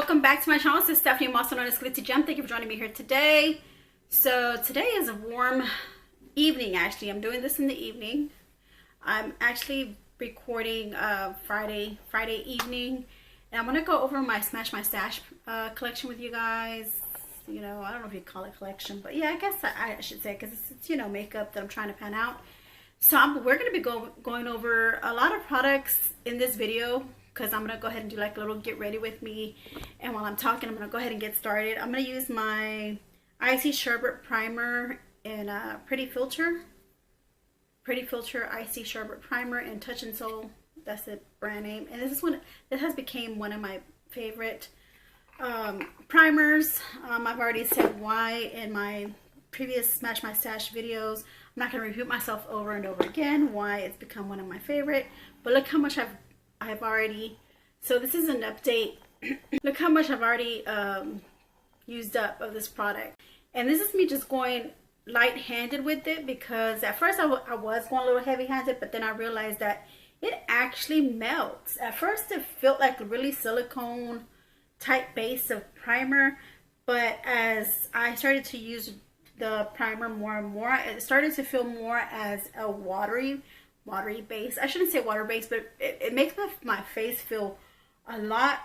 welcome back to my channel. This is Stephanie. I'm also known as GLITZYGEM. Thank you for joining me here today. So today is a warm evening. Actually, I'm doing this in the evening. I'm actually recording Friday evening, and I'm gonna go over my Smash My Stash collection with you guys. You know, I don't know if you call it collection, but yeah, I guess I should say, because it's you know, makeup that I'm trying to pan out. So we're gonna be going over a lot of products in this video, because I'm gonna go ahead and do like a little get ready with me, and while I'm talking, I'm gonna go ahead and get started. I'm gonna use my Icy Sherbet Primer in Pretty Filter Icy Sherbet Primer in Touch and Soul. That's the brand name, and this is one that has become one of my favorite primers. I've already said why in my previous Smash My Stash videos. I'm not gonna repeat myself over and over again why it's become one of my favorite, but look how much I've already, so this is an update. Look how much I've already used up of this product, and this is me just going light-handed with it, because at first I was going a little heavy-handed, but then I realized that it actually melts. At first it felt like a really silicone type base of primer, but as I started to use the primer more and more, it started to feel more as a watery base. I shouldn't say water base, but it makes my face feel a lot,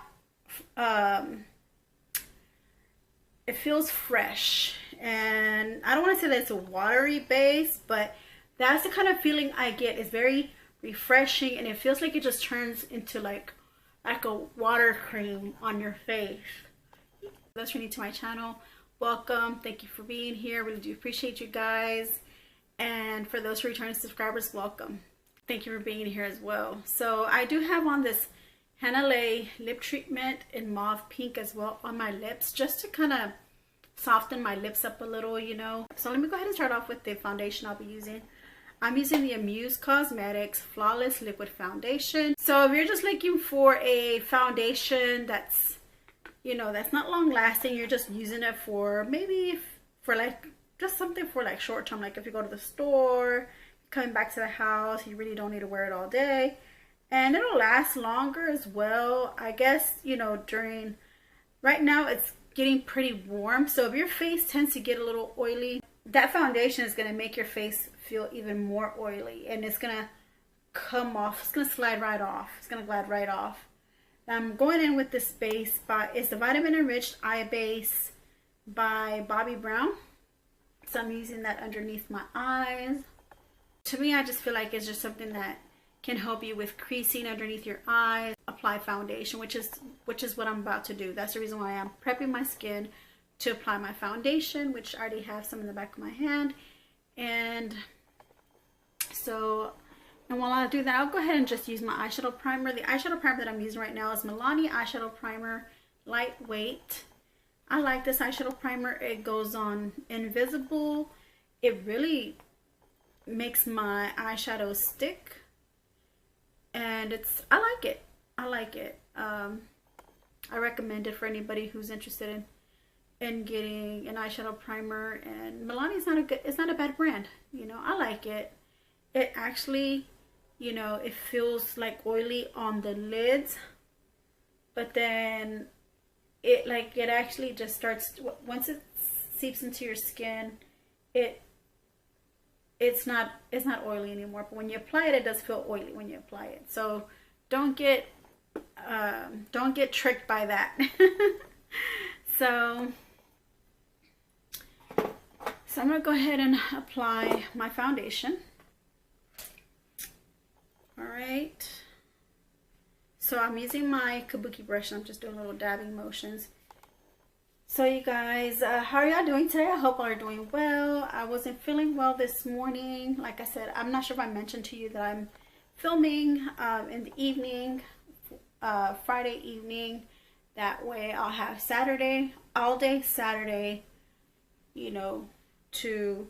it feels fresh. And I don't want to say that it's a watery base, but that's the kind of feeling I get. It's very refreshing, and it feels like it just turns into like a water cream on your face. Those who are new to my channel, welcome. Thank you for being here. Really do appreciate you guys. And for those returning subscribers, welcome. Thank you for being here as well. So I do have on this Hanalei lip treatment in mauve pink as well on my lips, just to kind of soften my lips up a little, you know. So let me go ahead and start off with the foundation I'll be using. I'm using the Amuse Cosmetics Flawless Liquid Foundation. So if you're just looking for a foundation that's, you know, that's not long lasting, you're just using it for maybe for like just something for like short term, like if you go to the store, coming back to the house, you really don't need to wear it all day, and it'll last longer as well. I guess, you know, right now it's getting pretty warm, so if your face tends to get a little oily, that foundation is going to make your face feel even more oily, and it's going to come off. It's going to slide right off. It's going to glide right off. I'm going in with this base it's the Vitamin Enriched Eye Base by Bobbi Brown. So I'm using that underneath my eyes. To me, I just feel like it's just something that can help you with creasing underneath your eyes. Apply foundation, which is what I'm about to do. That's the reason why I'm prepping my skin to apply my foundation, which I already have some in the back of my hand. And while I do that, I'll go ahead and just use my eyeshadow primer. The eyeshadow primer that I'm using right now is Milani Eyeshadow Primer Lightweight. I like this eyeshadow primer. It goes on invisible. It really makes my eyeshadow stick, and I like it. I recommend it for anybody who's interested in getting an eyeshadow primer. And Milani is not a bad brand, you know. I like it. It actually, you know, it feels like oily on the lids, but then it actually just starts, once it seeps into your skin, it's not oily anymore. But when you apply it, it does feel oily when you apply it. So don't get tricked by that. So I'm gonna go ahead and apply my foundation. All right. So I'm using my kabuki brush, and I'm just doing little dabbing motions. So you guys, how are y'all doing today? I hope y'all are doing well. I wasn't feeling well this morning. Like I said, I'm not sure if I mentioned to you that I'm filming in the evening, Friday evening. That way I'll have Saturday, all day Saturday, you know, to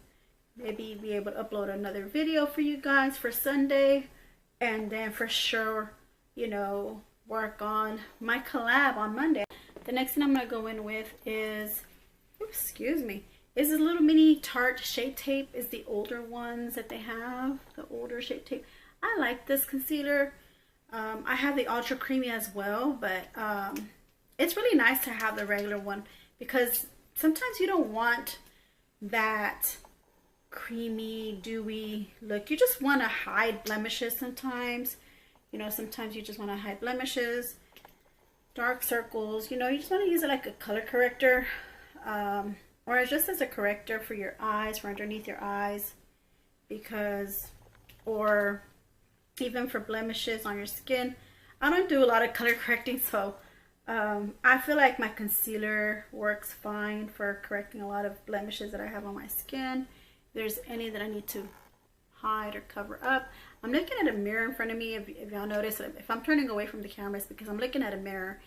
maybe be able to upload another video for you guys for Sunday. And then for sure, you know, work on my collab on Monday. The next thing I'm going to go in with is, excuse me, is this little mini Tarte Shape Tape. Is the older ones that they have, the older Shape Tape. I like this concealer. I have the Ultra Creamy as well, but it's really nice to have the regular one, because sometimes you don't want that creamy, dewy look. You just want to hide blemishes sometimes. You know, sometimes you just want to hide blemishes, dark circles. You know, you just want to use it like a color corrector, or just as a corrector for your eyes, for underneath your eyes, because, or even for blemishes on your skin. I don't do a lot of color correcting, so I feel like my concealer works fine for correcting a lot of blemishes that I have on my skin. If there's any that I need to hide or cover up. I'm looking at a mirror in front of me. If y'all notice, if I'm turning away from the camera, it's because I'm looking at a mirror,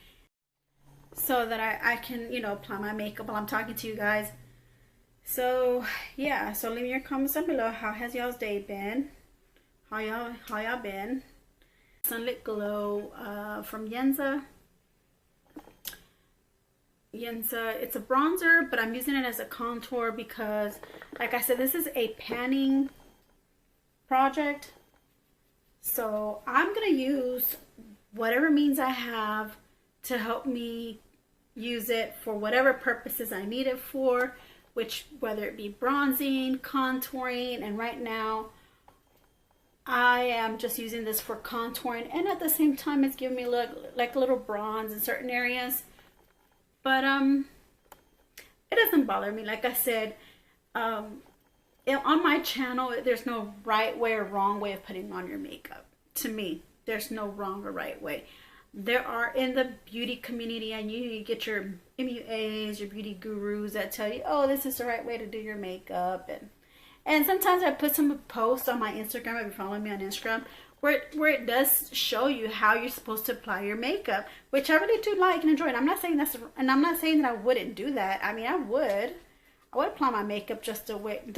so that I can, you know, apply my makeup while I'm talking to you guys. So yeah, so leave me your comments down below. How has y'all's day been? How y'all been? Sunlit Glow from GENGLOW. It's a bronzer, but I'm using it as a contour because, like I said, this is a panning project. So I'm gonna use whatever means I have to help me use it for whatever purposes I need it for, which, whether it be bronzing, contouring, and right now I am just using this for contouring, and at the same time it's giving me look like a little bronze in certain areas. But it doesn't bother me. Like I said, on my channel, there's no right way or wrong way of putting on your makeup. To me, there's no wrong or right way. There are, in the beauty community, and you get your MUAs, your beauty gurus that tell you, oh, this is the right way to do your makeup. And sometimes I put some posts on my Instagram, if you follow me on Instagram, where it does show you how you're supposed to apply your makeup, which I really do like and enjoy. And I'm not saying and I'm not saying that I wouldn't do that. I mean, I would apply my makeup just the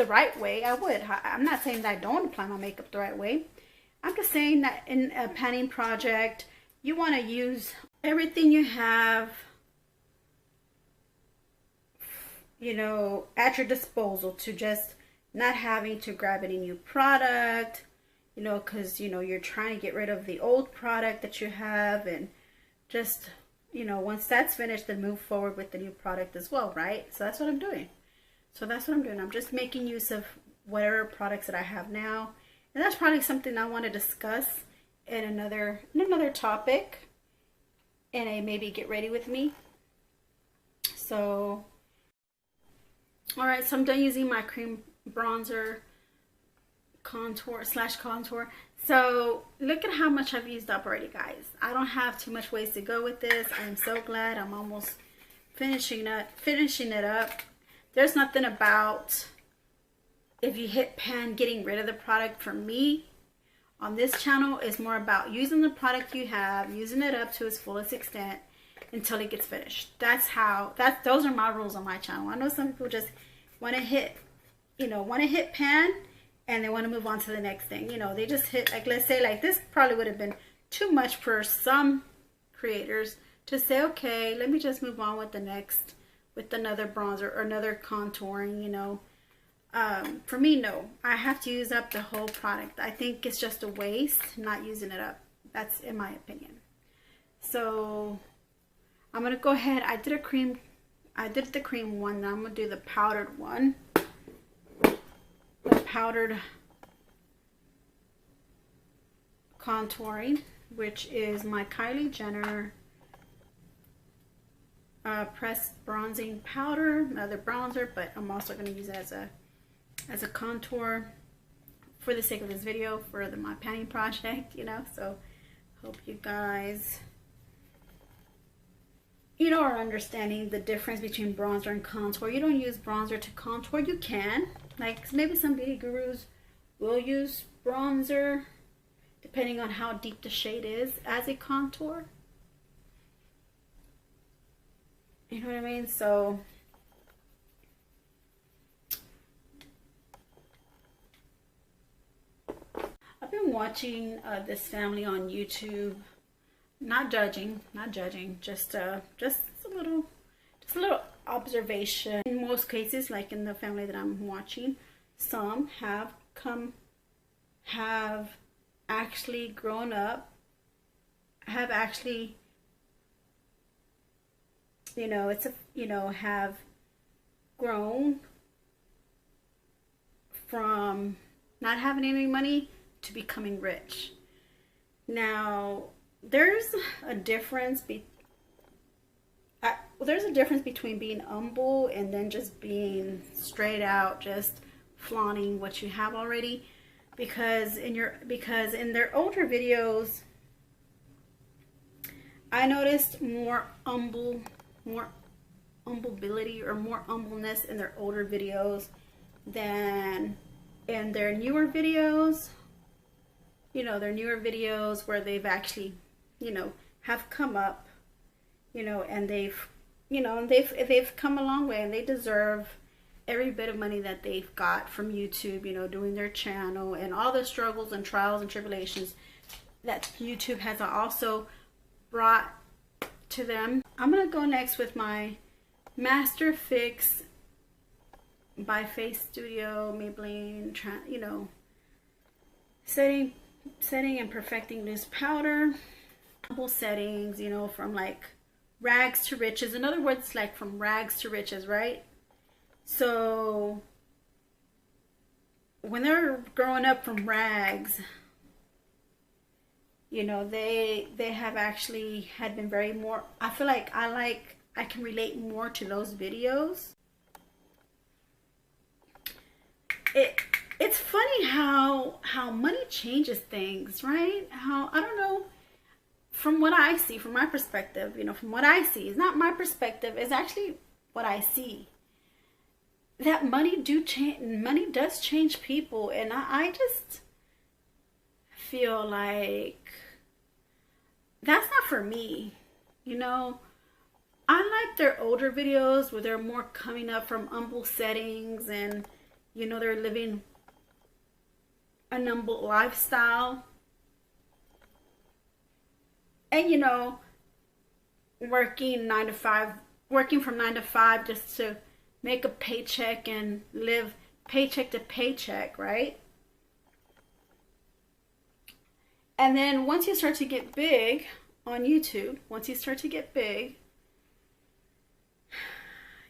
right way. I would. I'm not saying that I don't apply my makeup the right way. I'm just saying that in a panning project, you want to use everything you have, you know, at your disposal, to just not having to grab any new product, you know, because, you know, you're trying to get rid of the old product that you have, and just, you know, once that's finished, then move forward with the new product as well, right? So that's what I'm doing. I'm just making use of whatever products that I have now, and that's probably something I want to discuss in another topic, and a maybe get ready with me. So, all right, so I'm done using my cream bronzer contour. So look at how much I've used up already, guys. I don't have too much ways to go with this. I am so glad I'm almost finishing it up. There's nothing about, if you hit pan, getting rid of the product. For me on this channel is more about using the product you have, using it up to its fullest extent until it gets finished. Those are my rules on my channel. I know some people just want to hit pan, and they want to move on to the next thing. You know, they just hit, like, let's say, like, this probably would have been too much for some creators to say, okay, let me just move on with another bronzer or another contouring, you know. For me, no, I have to use up the whole product. I think it's just a waste not using it up. That's in my opinion. So I'm gonna go ahead. I did the cream one. Now I'm gonna do the powdered one. The powdered contouring, which is my Kylie Jenner pressed bronzing powder, another bronzer, but I'm also going to use it as a contour for the sake of this video, for my panning project, you know. So hope you guys, you know, are understanding the difference between bronzer and contour. You don't use bronzer to contour. You can, like, maybe some beauty gurus will use bronzer depending on how deep the shade is as a contour. You know what I mean? So I've been watching this family on YouTube. Not judging, just a little observation. In most cases, like in the family that I'm watching, some have actually grown up, have actually you know, it's a, you know, have grown from not having any money to becoming rich. Now, there's a difference between being humble and then just being straight out, just flaunting what you have already. Because in their older videos, I noticed more humility or more humbleness in their older videos than in their newer videos. You know, their newer videos where they've actually, you know, have come up, you know, and they've come a long way, and they deserve every bit of money that they've got from YouTube, you know, doing their channel and all the struggles and trials and tribulations that YouTube has also brought to them. I'm gonna go next with my Master Fix by Face Studio Maybelline, you know, setting and perfecting loose powder. Simple settings, you know, from like rags to riches. In other words, like from rags to riches, right? So when they're growing up from rags, you know, they have actually had been very more, I feel like I can relate more to those videos. It's funny how money changes things, right? How, I don't know, from what I see, from my perspective, you know, from what I see, it's not my perspective, it's actually what I see. That money does change people, and I just feel like that's not for me, you know. I like their older videos where they're more coming up from humble settings, and you know, they're living a humble lifestyle, and you know, working from 9 to 5 just to make a paycheck and live paycheck to paycheck, right? And then once you start to get big on YouTube,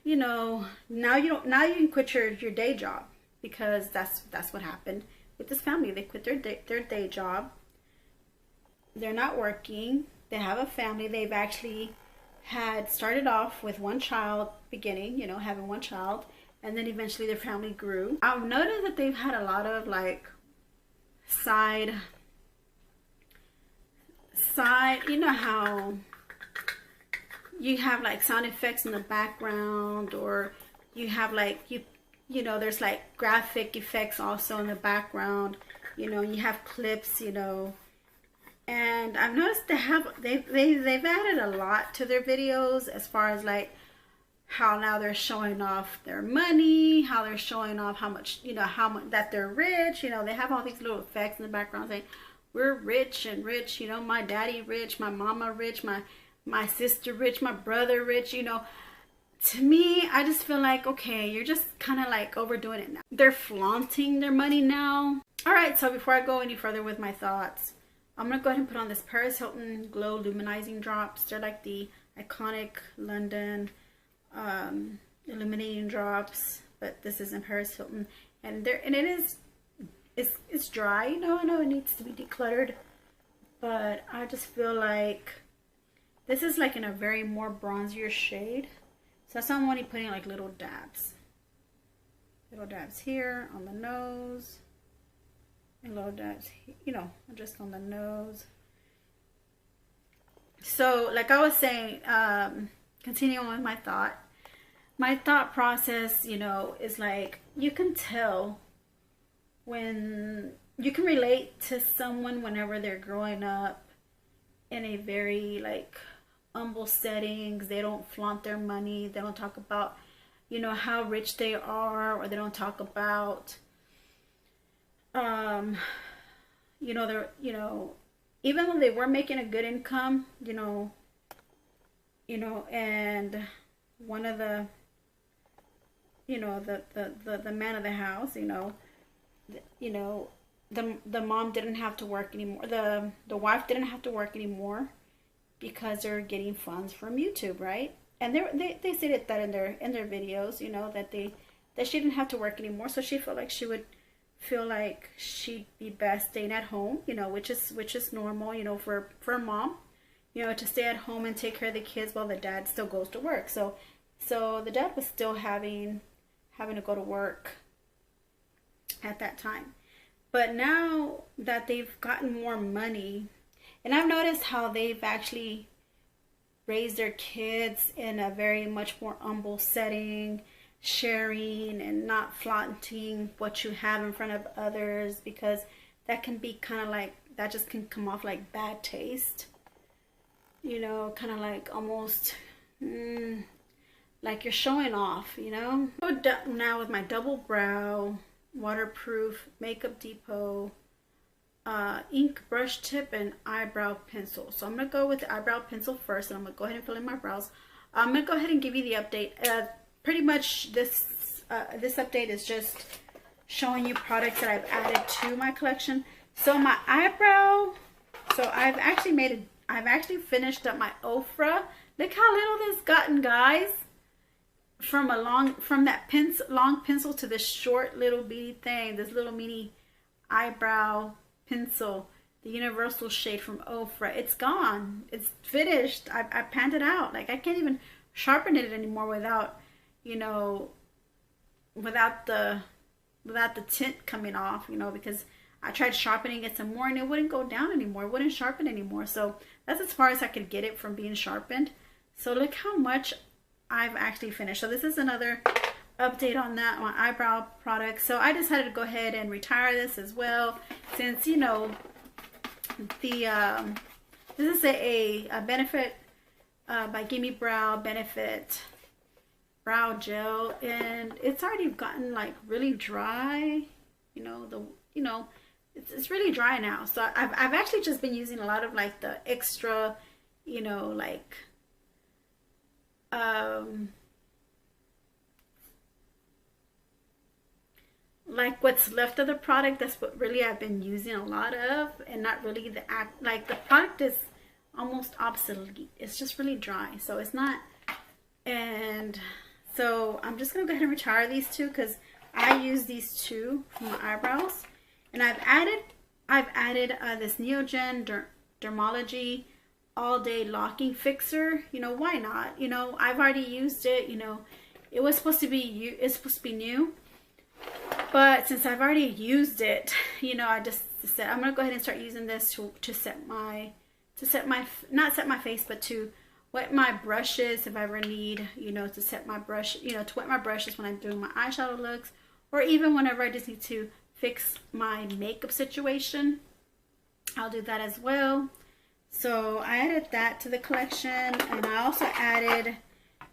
you know, now you can quit your day job, because that's what happened with this family. They quit their day job. They're not working. They have a family. They've actually had started off with one child beginning, you know, having one child, and then eventually their family grew. I've noticed that they've had a lot of like side, you know how you have like sound effects in the background, or you have like, you know, there's like graphic effects also in the background, you know, you have clips, you know. And I've noticed they've added a lot to their videos, as far as like how now they're showing off their money, how they're showing off how much, you know, how much that they're rich. You know, they have all these little effects in the background saying we're rich and rich, you know, my daddy rich, my mama rich, my sister rich, my brother rich, you know. To me, I just feel like, okay, you're just kind of like overdoing it now. They're flaunting their money now. All right, so before I go any further with my thoughts, I'm going to go ahead and put on this Paris Hilton Glow Luminizing Drops. They're like the iconic London illuminating drops, but this is in Paris Hilton. And it's dry, you know. I know it needs to be decluttered, but I just feel like this is like in a very more bronzier shade. So that's why I'm only putting like little dabs. Little dabs here on the nose. And little dabs, you know, just on the nose. So, like I was saying, continuing with my thought process, you know, is like, you can tell when you can relate to someone whenever they're growing up in a very like humble settings. They don't flaunt their money. They don't talk about, you know, how rich they are, or they don't talk about you know, they're, you know, even though they were making a good income, you know, and one of the, you know, the man of the house, you know, the mom didn't have to work anymore. The wife didn't have to work anymore because they're getting funds from YouTube, right? and they stated that in their videos, you know, that she didn't have to work anymore, so she felt like she would feel like she'd be best staying at home, you know, which is normal, you know, for a mom, you know, to stay at home and take care of the kids while the dad still goes to work. So the dad was still having to go to work at that time. But now that they've gotten more money, and I've noticed how they've actually raised their kids in a very much more humble setting, sharing and not flaunting what you have in front of others, because that can be kind of like, that just can come off like bad taste, you know, kind of like almost like you're showing off, you know. Now with my double brow waterproof Makeup Depot ink brush tip and eyebrow pencil. So I'm gonna go with the eyebrow pencil first, and I'm gonna go ahead and fill in my brows. I'm gonna go ahead and give you the update. Pretty much this update is just showing you products that I've added to my collection. So my eyebrow, so I've actually finished up my Ofra. Look how little this gotten, guys. From that long pencil to this short little bitty thing, this little mini eyebrow pencil, the universal shade from Ofra. It's gone. It's finished. I panned it out. Like, I can't even sharpen it anymore without, you know, without the tint coming off, you know, because I tried sharpening it some more and it wouldn't go down anymore. It wouldn't sharpen anymore. So that's as far as I could get it from being sharpened. So look how much I've actually finished. So this is another update on that, my eyebrow product. So I decided to go ahead and retire this as well, since, you know, the this is a Benefit by Gimme Brow Benefit brow gel, and it's already gotten like really dry, you know, it's really dry now. So I've actually just been using a lot of like the extra, you know, like what's left of the product. That's what really I've been using a lot of, and not really the product is almost obsolete. It's just really dry, so it's not. And so I'm just gonna go ahead and retire these two, because I use these two for my eyebrows. And I've added this Neogen Dermology All Day Locking Fixer. You know, why not? You know, I've already used it. You know, it's supposed to be new, but since I've already used it, you know, I just said I'm gonna go ahead and start using this not set my face, but to wet my brushes if I ever need, you know, to set my brush, you know, to wet my brushes when I'm doing my eyeshadow looks, or even whenever I just need to fix my makeup situation. I'll do that as well. So I added that to the collection, and I also added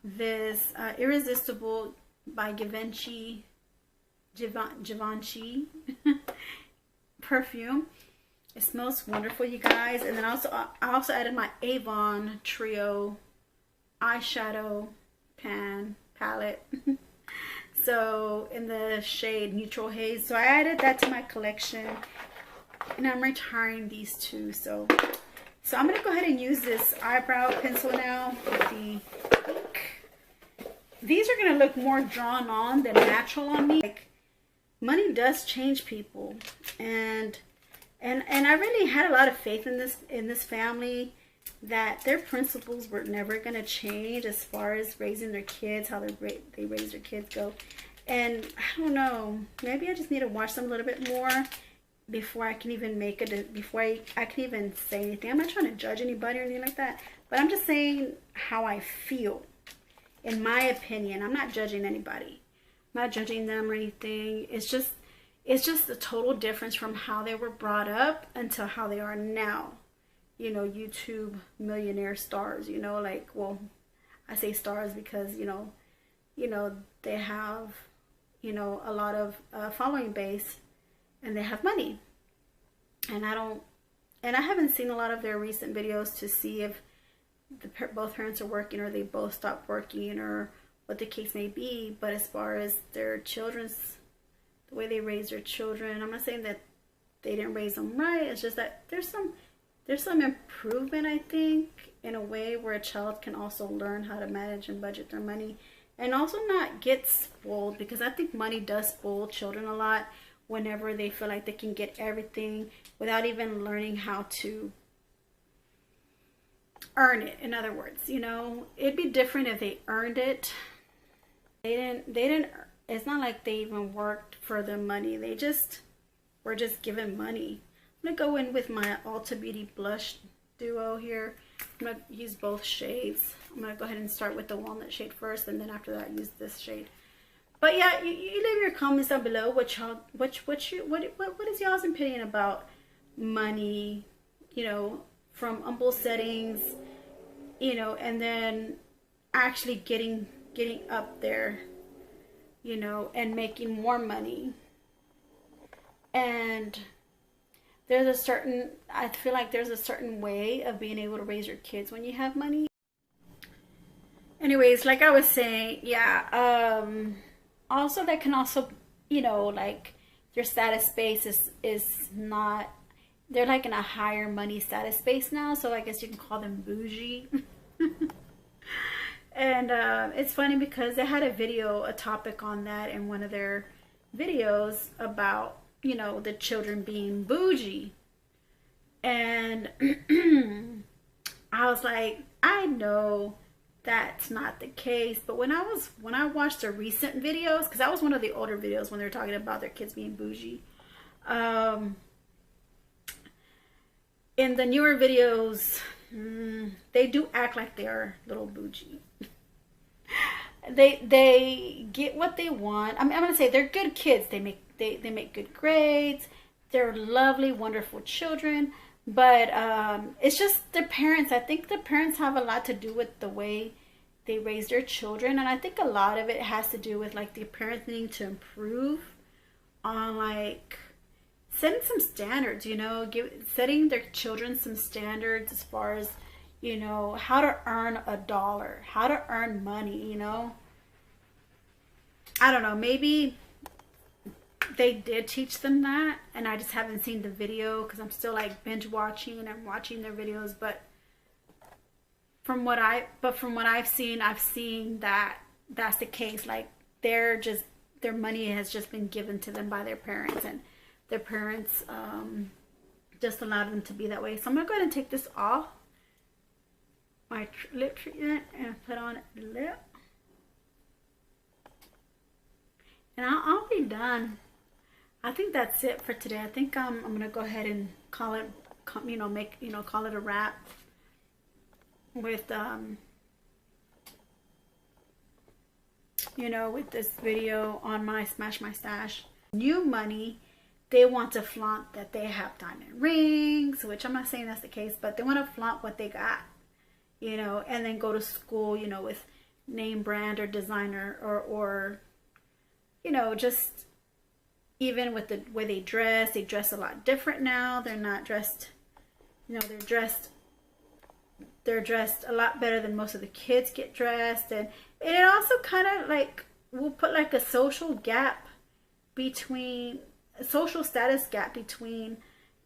this Irresistible by Givenchy perfume. It smells wonderful, you guys. And then I also added my Avon Trio eyeshadow palette. So in the shade Neutral Haze. So I added that to my collection, and I'm retiring these two. So I'm gonna go ahead and use this eyebrow pencil now with the ink. These are gonna look more drawn on than natural on me. Like, money does change people, and I really had a lot of faith in this family, that their principles were never going to change as far as raising their kids, how they raise their kids go. And I don't know, maybe I just need to watch them a little bit more before I can even before I can even say anything. I'm not trying to judge anybody or anything like that, but I'm just saying how I feel, in my opinion. I'm not judging anybody. I'm not judging them or anything. It's just a total difference from how they were brought up until how they are now. You know, YouTube millionaire stars, you know, like, well, I say stars because, you know, they have, you know, a lot of following base, and they have money. And I haven't seen a lot of their recent videos to see if both parents are working, or they both stopped working, or what the case may be. But as far as their the way they raise their children, I'm not saying that they didn't raise them right. It's just that there's there's some improvement, I think, in a way where a child can also learn how to manage and budget their money, and also not get spoiled, because I think money does spoil children a lot whenever they feel like they can get everything without even learning how to earn it. In other words, you know, it'd be different if they earned it. They didn't, it's not like they even worked for the money. They just were just given money. I'm gonna go in with my Ulta Beauty blush duo here. I'm gonna use both shades. I'm gonna go ahead and start with the walnut shade first, and then after that use this shade. But yeah, you leave your comments down below. What is y'all's opinion about money, you know, from humble settings, you know, and then actually getting up there, you know, and making more money. And I feel like there's a certain way of being able to raise your kids when you have money. Anyways, like I was saying, yeah, also that can also, you know, like your status base is not, they're like in a higher money status base now, so I guess you can call them bougie. And it's funny because they had a topic on that in one of their videos about, you know, the children being bougie. And I was like, I know that's not the case, but when I watched the recent videos, because that was one of the older videos when they were talking about their kids being bougie, in the newer videos, they do act like they are little bougie. They get what they want. I'm gonna say they're good kids. They make good grades. They're lovely, wonderful children. But it's just their parents. I think the parents have a lot to do with the way they raise their children, and I think a lot of it has to do with like the parents needing to improve on like setting some standards. You know, setting their children some standards as far as, you know, how to earn a dollar, how to earn money. You know, I don't know. Maybe they did teach them that, and I just haven't seen the video because I'm still like binge watching and I'm watching their videos. But from what I've seen that that's the case. Like their money has just been given to them by their parents, and their parents just allowed them to be that way. So I'm gonna go ahead and take this off my lip treatment and put on a lip, and I'll be done. I think that's it for today. I think I'm gonna go ahead and call it, you know, call it a wrap with you know, with this video on my Smash My Stash. New money, they want to flaunt that they have diamond rings, which I'm not saying that's the case, but they want to flaunt what they got, you know, and then go to school, you know, with name brand or designer or you know, just even with the way they dress a lot different now. They're not dressed, you know, they're dressed a lot better than most of the kids get dressed. And it also kind of like will put like a social status gap between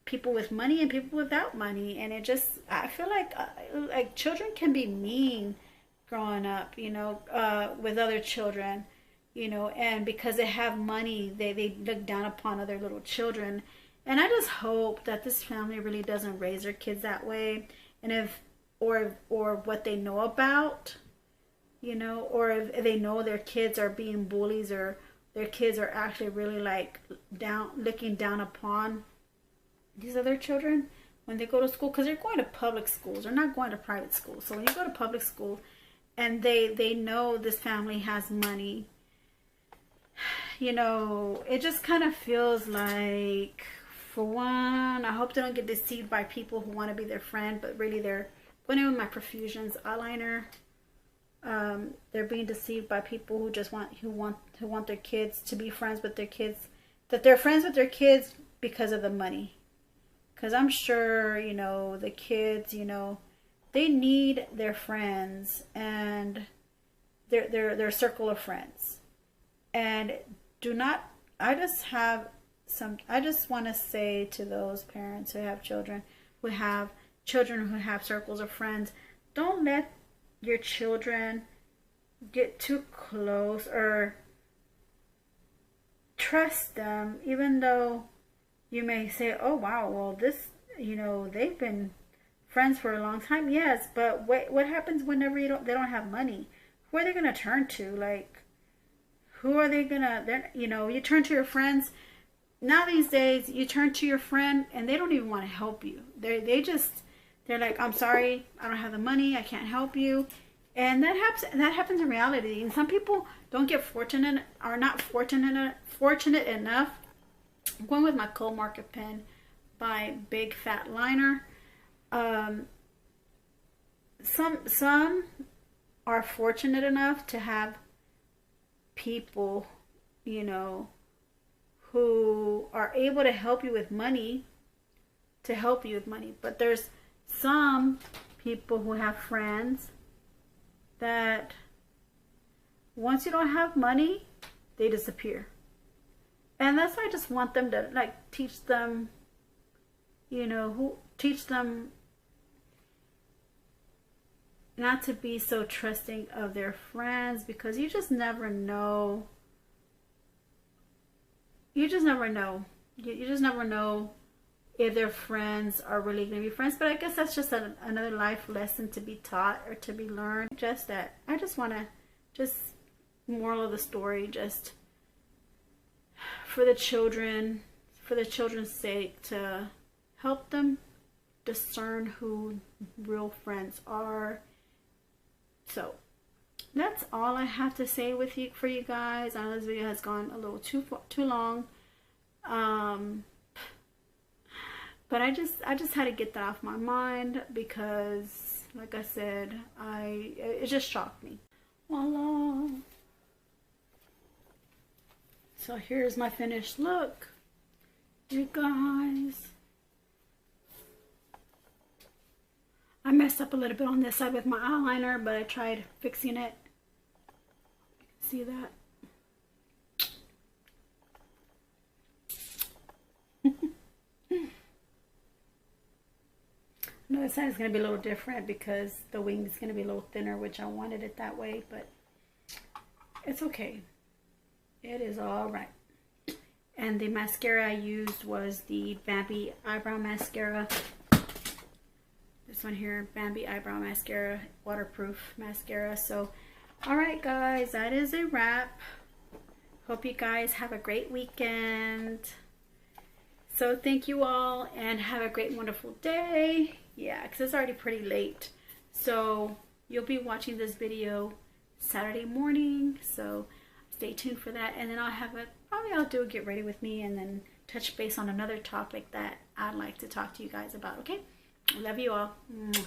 people with money and people without money. And it just, I feel like children can be mean growing up, you know, with other children, you know, and because they have money, they look down upon other little children. And I just hope that this family really doesn't raise their kids that way. And or what they know about, you know, or if they know their kids are being bullies, or their kids are actually really like looking down upon these other children when they go to school, because they're going to public schools, they're not going to private schools. So when you go to public school and they know this family has money, you know, it just kind of feels like, for one, I hope they don't get deceived by people who want to be their friend, but really they're going in with my Profusions eyeliner. They're being deceived by people who just want their kids to be friends with their kids, that they're friends with their kids because of the money. Because I'm sure, you know, the kids, you know, they need their friends and their circle of friends. And I just want to say to those parents who have children who have children who have circles of friends, don't let your children get too close or trust them, even though you may say, oh wow, well this, you know, they've been friends for a long time. Yes, but what happens whenever they don't have money? Who are they gonna turn to? Like, who are they gonna, you know, you turn to your friends. Now these days, you turn to your friend and they don't even want to help you. They're like, I'm sorry, I don't have the money, I can't help you. And that happens in reality. And some people don't get fortunate, are not fortunate enough. I'm going with my Cold Market pen by Big Fat Liner. Some are fortunate enough to have people, you know, who are able to help you with money, but there's some people who have friends that once you don't have money, they disappear. And that's why I just want them to, like, teach them, you know, teach them not to be so trusting of their friends, because you just never know. You just never know. You just never know if their friends are really going to be friends. But I guess that's just another life lesson to be taught or to be learned. Just that I just want to, just moral of the story, just for the children, for the children's sake, to help them discern who real friends are. So that's all I have to say for you guys. I know this video has gone a little too long, but I just had to get that off my mind, because like I said, it just shocked me. Voila. So here's my finished look, you guys. I messed up a little bit on this side with my eyeliner, but I tried fixing it. See that? No, this side is going to be a little different because the wing is going to be a little thinner, which I wanted it that way, but it's okay. It is all right. And the mascara I used was the Bambi Eyebrow Mascara. This one here, Bambi Eyebrow Mascara, waterproof mascara. So, alright guys, that is a wrap. Hope you guys have a great weekend. So thank you all, and have a great, wonderful day. Yeah, because it's already pretty late. So you'll be watching this video Saturday morning. So stay tuned for that. And then I'll do a get ready with me, and then touch base on another topic that I'd like to talk to you guys about, okay? Love you all. Mwah.